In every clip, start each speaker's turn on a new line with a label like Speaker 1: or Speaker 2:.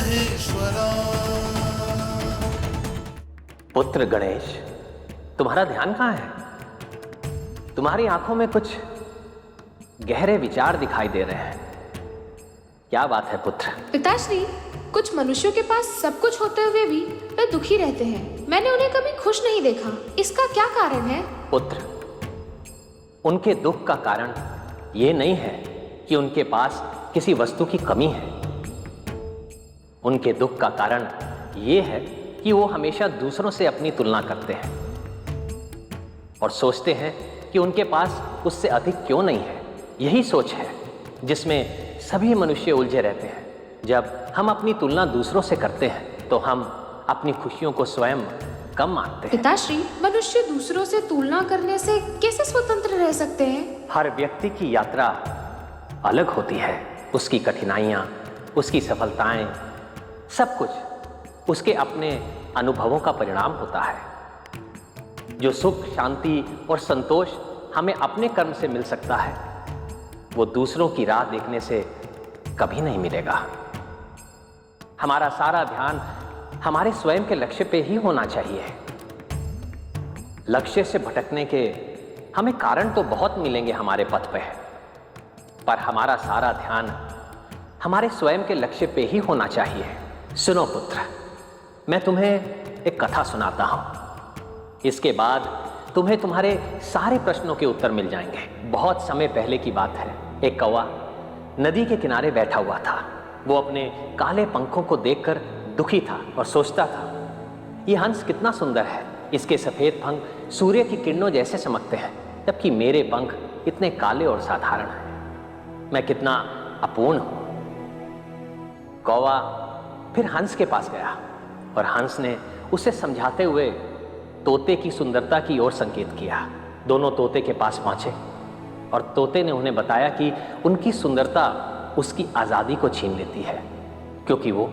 Speaker 1: महेश्वरा।
Speaker 2: पुत्र गणेश, तुम्हारा ध्यान कहाँ है? तुम्हारी आंखों में कुछ गहरे विचार दिखाई दे रहे हैं। क्या बात है पुत्र?
Speaker 3: पिताश्री, कुछ मनुष्यों के पास सब कुछ होते हुए भी वे दुखी रहते हैं। मैंने उन्हें कभी खुश नहीं देखा। इसका क्या कारण है?
Speaker 2: पुत्र, उनके दुख का कारण ये नहीं है कि उनके पास किसी वस्तु की कमी है। उनके दुख का कारण ये है कि वो हमेशा दूसरों से अपनी तुलना करते हैं और सोचते हैं कि उनके पास उससे अधिक क्यों नहीं है। यही सोच है जिसमें सभी मनुष्य उलझे रहते हैं। जब हम अपनी तुलना दूसरों से करते हैं तो हम अपनी खुशियों को स्वयं कम मानते हैं।
Speaker 3: पिताश्री, मनुष्य दूसरों से तुलना करने से कैसे स्वतंत्र रह सकते हैं?
Speaker 2: हर व्यक्ति की यात्रा अलग होती है। उसकी कठिनाइयाँ, उसकी सफलताएं, सब कुछ उसके अपने अनुभवों का परिणाम होता है। जो सुख, शांति और संतोष हमें अपने कर्म से मिल सकता है, वो दूसरों की राह देखने से कभी नहीं मिलेगा। हमारा सारा ध्यान हमारे स्वयं के लक्ष्य पे ही होना चाहिए। लक्ष्य से भटकने के हमें कारण तो बहुत मिलेंगे हमारे पथ पे, पर हमारा सारा ध्यान हमारे स्वयं के लक्ष्य पे ही होना चाहिए। सुनो पुत्र, मैं तुम्हें एक कथा सुनाता हूं। इसके बाद तुम्हें तुम्हारे सारे प्रश्नों के उत्तर मिल जाएंगे। बहुत समय पहले की बात है। एक कौवा नदी के किनारे बैठा हुआ था। वो अपने काले पंखों को देखकर दुखी था और सोचता था, ये हंस कितना सुंदर है। इसके सफेद पंख सूर्य की किरणों जैसे चमकते हैं, जबकि मेरे पंख इतने काले और साधारण हैं। मैं कितना अपूर्ण हूं। कौवा फिर हंस के पास गया और हंस ने उसे समझाते हुए तोते की सुंदरता की ओर संकेत किया। दोनों तोते के पास पहुंचे और तोते ने उन्हें बताया कि उनकी सुंदरता उसकी आजादी को छीन लेती है, क्योंकि वो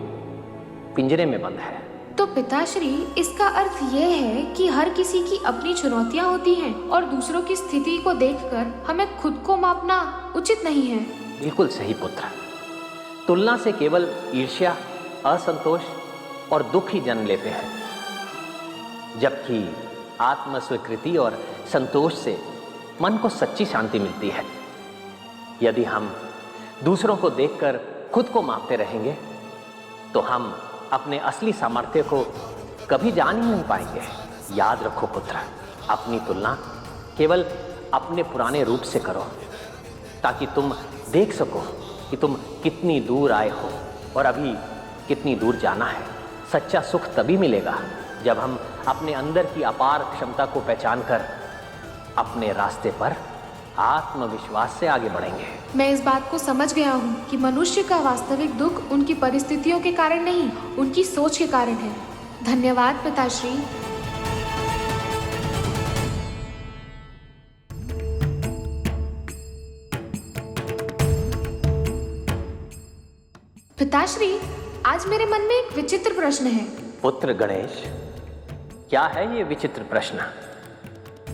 Speaker 2: पिंजरे में बंद है।
Speaker 3: तो पिताश्री, इसका अर्थ ये है कि हर किसी की अपनी चुनौतियां होती हैं और दूसरों की स्थिति को देखकर हमें खुद को मापना उचित नहीं है।
Speaker 2: बिल्कुल सही पुत्र। तुलना से केवल ईर्ष्या, असंतोष और दुख ही जन्म लेते हैं, जबकि आत्मस्वीकृति और संतोष से मन को सच्ची शांति मिलती है। यदि हम दूसरों को देखकर खुद को मापते रहेंगे तो हम अपने असली सामर्थ्य को कभी जान ही नहीं पाएंगे। याद रखो पुत्र, अपनी तुलना केवल अपने पुराने रूप से करो, ताकि तुम देख सको कि तुम कितनी दूर आए हो और अभी कितनी दूर जाना है। सच्चा सुख तभी मिलेगा जब हम अपने अंदर की अपार क्षमता को पहचान कर अपने रास्ते पर आत्मविश्वास से आगे बढ़ेंगे।
Speaker 3: मैं इस बात को समझ गया हूँ कि मनुष्य का वास्तविक दुख उनकी परिस्थितियों के कारण नहीं, उनकी सोच के कारण है। धन्यवाद पिताश्री। पिताश्री, आज मेरे मन में एक विचित्र प्रश्न है।
Speaker 2: पुत्र गणेश, क्या है ये विचित्र प्रश्न?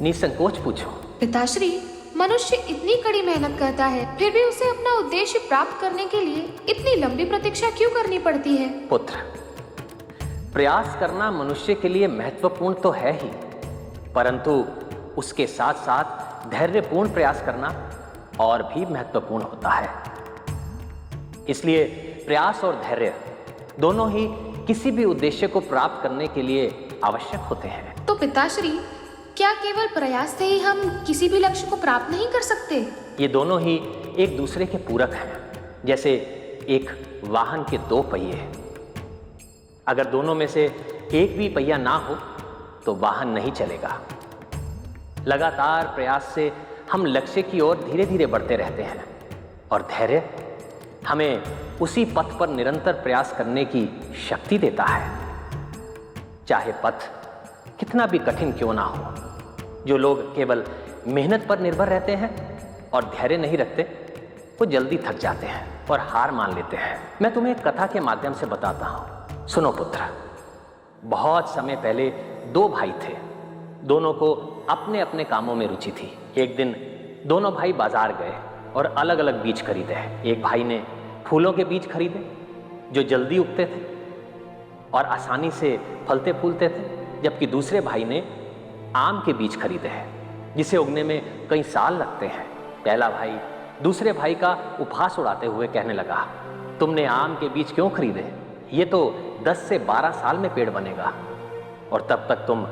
Speaker 2: निसंकोच पूछो।
Speaker 3: पिताश्री, मनुष्य इतनी कड़ी मेहनत करता है, फिर भी उसे अपना उद्देश्य प्राप्त करने के लिए इतनी लंबी प्रतीक्षा क्यों करनी पड़ती है?
Speaker 2: पुत्र, प्रयास करना मनुष्य के लिए महत्वपूर्ण तो है ही, परंतु उसके साथ साथ धैर्यपूर्ण प्रयास करना और भी महत्वपूर्ण होता है। इसलिए प्रयास और धैर्य दोनों ही किसी भी उद्देश्य को प्राप्त करने के लिए आवश्यक होते हैं।
Speaker 3: तो पिताश्री, क्या केवल प्रयास से ही हम किसी भी लक्ष्य को प्राप्त नहीं कर सकते?
Speaker 2: ये दोनों ही एक दूसरे के पूरक हैं। जैसे एक वाहन के दो पहिए, अगर दोनों में से एक भी पहिया ना हो तो वाहन नहीं चलेगा। लगातार प्रयास से हम लक्ष्य की ओर धीरे धीरे बढ़ते रहते हैं और धैर्य हमें उसी पथ पर निरंतर प्रयास करने की शक्ति देता है, चाहे पथ कितना भी कठिन क्यों ना हो। जो लोग केवल मेहनत पर निर्भर रहते हैं और धैर्य नहीं रखते, वो जल्दी थक जाते हैं और हार मान लेते हैं। मैं तुम्हें एक कथा के माध्यम से बताता हूँ। सुनो पुत्र, बहुत समय पहले दो भाई थे। दोनों को अपने अपने कामों में रुचि थी। एक दिन दोनों भाई बाजार गए और अलग अलग बीज खरीदे। एक भाई ने फूलों के बीज खरीदे, जो जल्दी उगते थे और आसानी से फलते फूलते थे, जबकि दूसरे भाई ने आम के बीज खरीदे हैं जिसे उगने में कई साल लगते हैं। पहला भाई दूसरे भाई का उपहास उड़ाते हुए कहने लगा, तुमने आम के बीज क्यों खरीदे? ये तो 10 से 12 साल में पेड़ बनेगा और तब तक तुम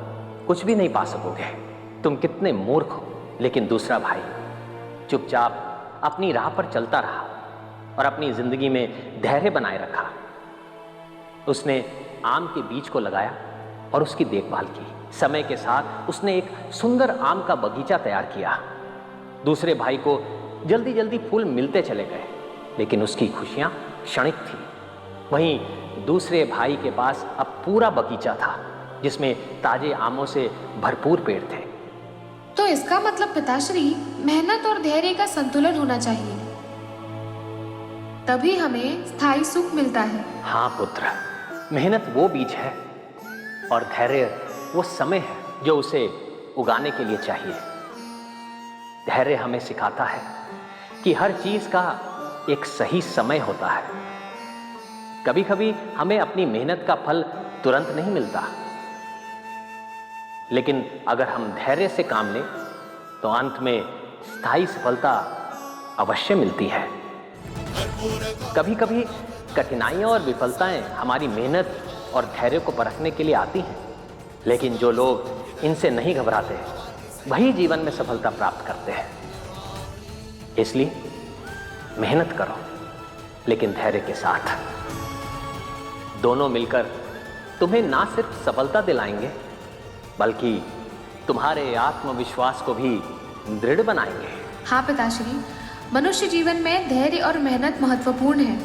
Speaker 2: कुछ भी नहीं पा सकोगे। तुम कितने मूर्ख हो। लेकिन दूसरा भाई चुपचाप अपनी राह पर चलता रहा और अपनी जिंदगी में धैर्य बनाए रखा। उसने आम के बीज को लगाया और उसकी देखभाल की। समय के साथ उसने एक सुंदर आम का बगीचा तैयार किया। दूसरे भाई को जल्दी जल्दी फूल मिलते चले गए, लेकिन उसकी खुशियां क्षणिक थी। वहीं दूसरे भाई के पास अब पूरा बगीचा था जिसमें ताजे आमों से भरपूर पेड़ थे।
Speaker 3: तो इसका मतलब पिताश्री, मेहनत और धैर्य का संतुलन होना चाहिए, तभी हमें स्थायी सुख मिलता है।
Speaker 2: हाँ पुत्र, मेहनत वो बीज है और धैर्य वो समय है जो उसे उगाने के लिए चाहिए। धैर्य हमें सिखाता है कि हर चीज का एक सही समय होता है। कभी कभी हमें अपनी मेहनत का फल तुरंत नहीं मिलता, लेकिन अगर हम धैर्य से काम लें तो अंत में स्थायी सफलता अवश्य मिलती है। कभी कभी कठिनाइयां और विफलताएं हमारी मेहनत और धैर्य को परखने के लिए आती हैं, लेकिन जो लोग इनसे नहीं घबराते वही जीवन में सफलता प्राप्त करते हैं। इसलिए मेहनत करो, लेकिन धैर्य के साथ। दोनों मिलकर तुम्हें ना सिर्फ सफलता दिलाएंगे बल्कि तुम्हारे आत्मविश्वास को भी दृढ़ बनाएंगे।
Speaker 3: हाँ पिताश्री, मनुष्य जीवन में धैर्य और मेहनत महत्वपूर्ण है।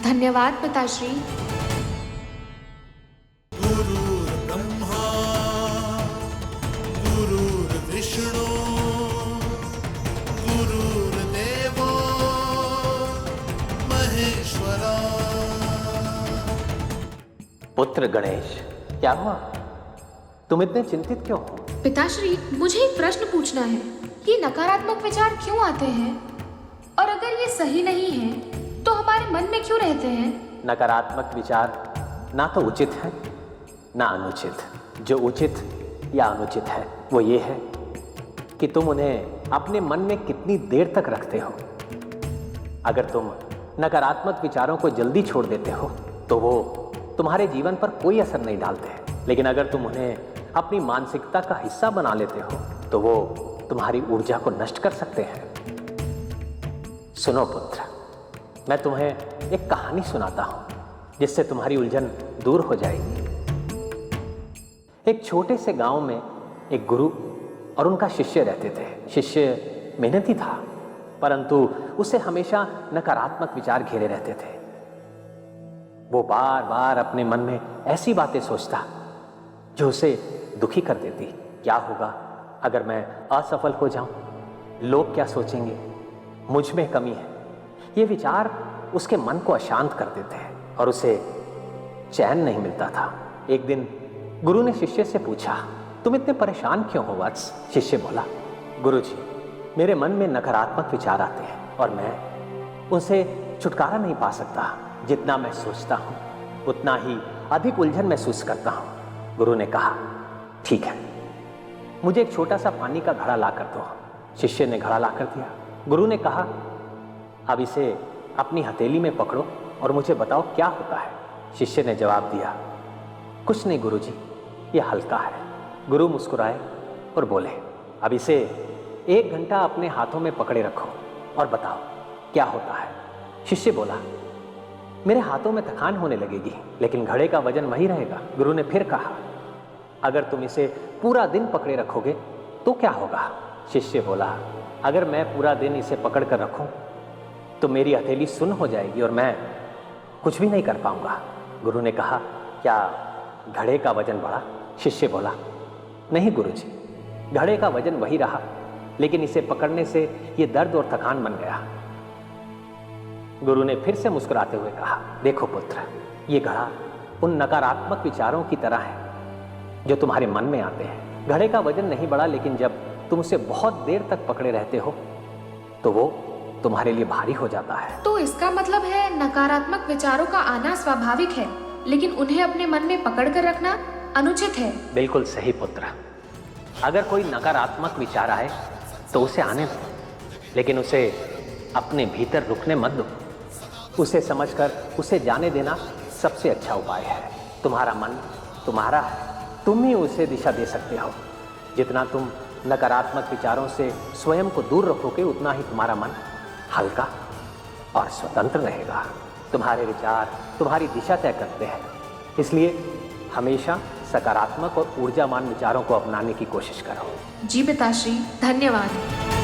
Speaker 3: धन्यवाद पिताश्री।
Speaker 1: गुरुर्ब्रह्मा गुरुर्विष्णु गुरुर्देवो महेश्वरा।
Speaker 2: पुत्र गणेश, क्या हुआ? तुम इतने चिंतित क्यों हो?
Speaker 3: पिताश्री, मुझे एक प्रश्न पूछना है। ये नकारात्मक विचार क्यों आते हैं? और अगर ये सही नहीं है तो हमारे मन में क्यों रहते हैं?
Speaker 2: नकारात्मक विचार ना तो उचित है ना अनुचित। जो उचित या अनुचित है वो ये है कि तुम उन्हें अपने मन में कितनी देर तक रखते हो। अगर तुम नकारात्मक विचारों को जल्दी छोड़ देते हो तो वो तुम्हारे जीवन पर कोई असर नहीं डालते, लेकिन अगर तुम उन्हें अपनी मानसिकता का हिस्सा बना लेते हो तो वो तुम्हारी ऊर्जा को नष्ट कर सकते हैं। सुनो पुत्र, मैं तुम्हें एक कहानी सुनाता हूं जिससे तुम्हारी उलझन दूर हो जाएगी। एक छोटे से गांव में एक गुरु और उनका शिष्य रहते थे। शिष्य मेहनती था, परंतु उसे हमेशा नकारात्मक विचार घेरे रहते थे। वो बार बार अपने मन में ऐसी बातें सोचता जो उसे दुखी कर देती। क्या होगा अगर मैं असफल हो जाऊं? लोग क्या सोचेंगे? मुझ में कमी है। ये विचार उसके मन को अशांत कर देते हैं और उसे चैन नहीं मिलता था। एक दिन गुरु ने शिष्य से पूछा, तुम इतने परेशान क्यों हो वत्स? शिष्य बोला, गुरुजी, मेरे मन में नकारात्मक विचार आते हैं और मैं उनसे छुटकारा नहीं पा सकता। जितना मैं सोचता हूं उतना ही अधिक उलझन महसूस करता हूं। गुरु ने कहा, ठीक है, मुझे एक छोटा सा पानी का घड़ा ला कर दो। शिष्य ने घड़ा ला कर दिया। गुरु ने कहा, अब इसे अपनी हथेली में पकड़ो और मुझे बताओ क्या होता है। शिष्य ने जवाब दिया, कुछ नहीं गुरुजी, ये हल्का है। गुरु मुस्कुराए और बोले, अब इसे 1 घंटा अपने हाथों में पकड़े रखो और बताओ क्या होता है। शिष्य बोला, मेरे हाथों में थकान होने लगेगी लेकिन घड़े का वजन वही रहेगा। गुरु ने फिर कहा, अगर तुम इसे पूरा दिन पकड़े रखोगे तो क्या होगा? शिष्य बोला, अगर मैं पूरा दिन इसे पकड़ कर रखूं तो मेरी हथेली सुन्न हो जाएगी और मैं कुछ भी नहीं कर पाऊंगा। गुरु ने कहा, क्या घड़े का वजन बढ़ा? शिष्य बोला, नहीं गुरुजी, घड़े का वजन वही रहा, लेकिन इसे पकड़ने से ये दर्द और थकान बन गया। गुरु ने फिर से मुस्कुराते हुए कहा, देखो पुत्र, ये घड़ा उन नकारात्मक विचारों की तरह है जो तुम्हारे मन में आते हैं। घड़े का वजन नहीं बढ़ा, लेकिन जब तुम उसे बहुत देर तक पकड़े रहते हो तो वो तुम्हारे लिए भारी हो जाता है।
Speaker 3: तो इसका मतलब है नकारात्मक विचारों का आना स्वाभाविक है, लेकिन उन्हें अपने मन में पकड़ कर रखना अनुचित है।
Speaker 2: बिल्कुल सही पुत्र। अगर कोई नकारात्मक विचार आए तो उसे आने दो, लेकिन उसे अपने भीतर रुकने मत दो। उसे समझकर उसे जाने देना सबसे अच्छा उपाय है। तुम्हारा मन तुम्हारा है, तुम ही उसे दिशा दे सकते हो। जितना तुम नकारात्मक विचारों से स्वयं को दूर रखोगे, उतना ही तुम्हारा मन हल्का और स्वतंत्र रहेगा। तुम्हारे विचार तुम्हारी दिशा तय करते हैं, इसलिए हमेशा सकारात्मक और ऊर्जावान विचारों को अपनाने की कोशिश करो।
Speaker 3: जी पिताश्री, धन्यवाद।